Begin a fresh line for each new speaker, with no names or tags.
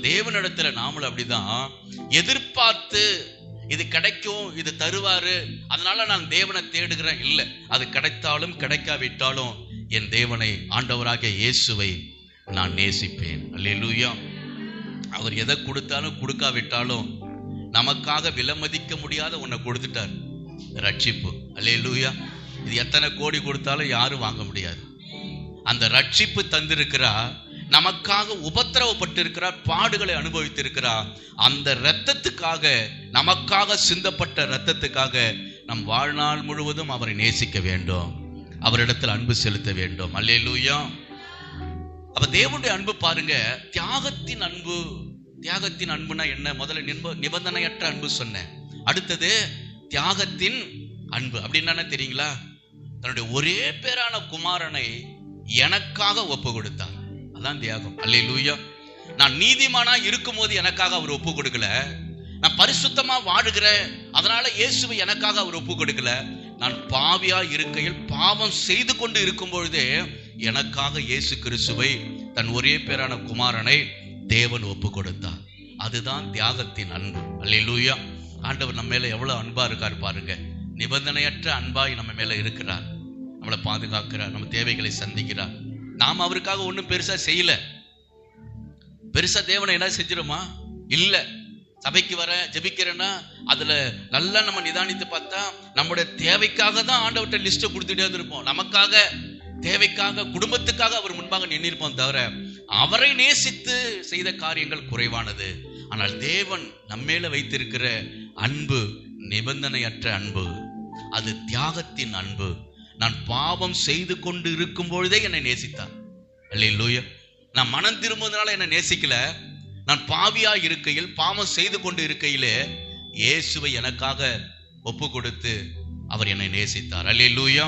தேவனிடத்துல நாமளும் அப்படிதான் எதிர்பார்த்து இது கிடைக்கும், இது தருவாரு, அதனால நான் தேவனை தேடுகிறேன். இல்லை, அது கிடைத்தாலும் கிடைக்காவிட்டாலும் என் தேவனை, ஆண்டவராகிய இயேசுவை நான் நேசிப்பேன். அல்லேலூயா. அவர் எதை கொடுத்தாலும் கொடுக்காவிட்டாலும் நமக்காக விலைமதிக்க முடியாத ஒன்றை கொடுத்துட்டார், ரட்சிப்பு. அல்லேலூயா. இது எத்தனை கோடி கொடுத்தாலும் யாரும் வாங்க முடியாது. அந்த ரட்சிப்பு தந்திருக்கிறார், நமக்காக உபத்திரவப்பட்டு இருக்கிறார், பாடுகளை அனுபவித்திருக்கிறார். அந்த இரத்தத்துக்காக, நமக்காக சிந்தப்பட்ட இரத்தத்துக்காக நம் வாழ்நாள் முழுவதும் அவரை நேசிக்க வேண்டும், அவரிடத்தில் அன்பு செலுத்த வேண்டும். அல்லேலூயா. அப்ப தேவனுடைய அன்பு பாருங்க, தியாகத்தின் அன்பு. தியாகத்தின் அன்புனா என்ன? முதல்ல நிபந்தனையற்ற அன்பு சொன்னேன். அடுத்தது தியாகத்தின் அன்பு. அப்படின்னா தெரியுங்களா? தன்னுடைய ஒரே பேரான குமாரனை எனக்காக ஒப்பு கொடுத்தார். அதான் தியாகம். அல்லேலூயா. நான் நீதிமானா இருக்கும் போது எனக்காக அவர் ஒப்பு கொடுக்கல. நான் பரிசுத்தமா வாழுகிறேன், அதனால இயேசுவை எனக்காக அவர் ஒப்பு கொடுக்கல. நான் பாவியா இருக்கையில், பாவம் செய்து கொண்டு இருக்கும் பொழுதே எனக்காக இயேசு கிறிஸ்துவை, தன் ஒரே பேரான குமாரனை தேவன் ஒப்பு கொடுத்தார். அதுதான் தியாகத்தின் அன்பு. அல்லேலூயா. ஆண்டவர் நம்ம மேல எவ்வளவு அன்பா இருக்கார் பாருங்க. நிபந்தனையற்ற அன்பாய் நம்ம மேல இருக்கிறார். நம்மளை பாதுகாக்கிறார், நம்ம தேவைகளை சந்திக்கிறார். நாம் அவருக்காக ஒன்றும் பெருசா செய்யல. பெருசா தேவனை என்ன செஞ்சிருமா? இல்ல. சபைக்கு வர ஜெபிக்கிறேன்னா அதுல நல்லா நம்ம நிதானித்து பார்த்தா நம்முடைய தேவைக்காக தான் ஆண்டவர்கிட்ட லிஸ்ட்டை கொடுத்துட்டே இருப்போம். நமக்காக, தேவைக்காக, குடும்பத்துக்காக அவர் முன்பாக நின்றிருப்போம். தவிர அவரை நேசித்து செய்த காரியங்கள் குறைவானது. ஆனால் தேவன் நம்மேல வைத்திருக்கிற அன்பு நிபந்தனையற்ற அன்பு, அது தியாகத்தின் அன்பு. நான் பாவம் செய்து கொண்டு இருக்கும் பொழுதே என்னை நேசித்தார். அல்லேலூயா. நான் மனம் திரும்புவதனால என்னை நேசிக்கல. நான் பாவியா இருக்கையில், பாவம் செய்து கொண்டு இருக்கையிலே இயேசுவை எனக்காக ஒப்பு கொடுத்து அவர் என்னை நேசித்தார். அல்லேலூயா.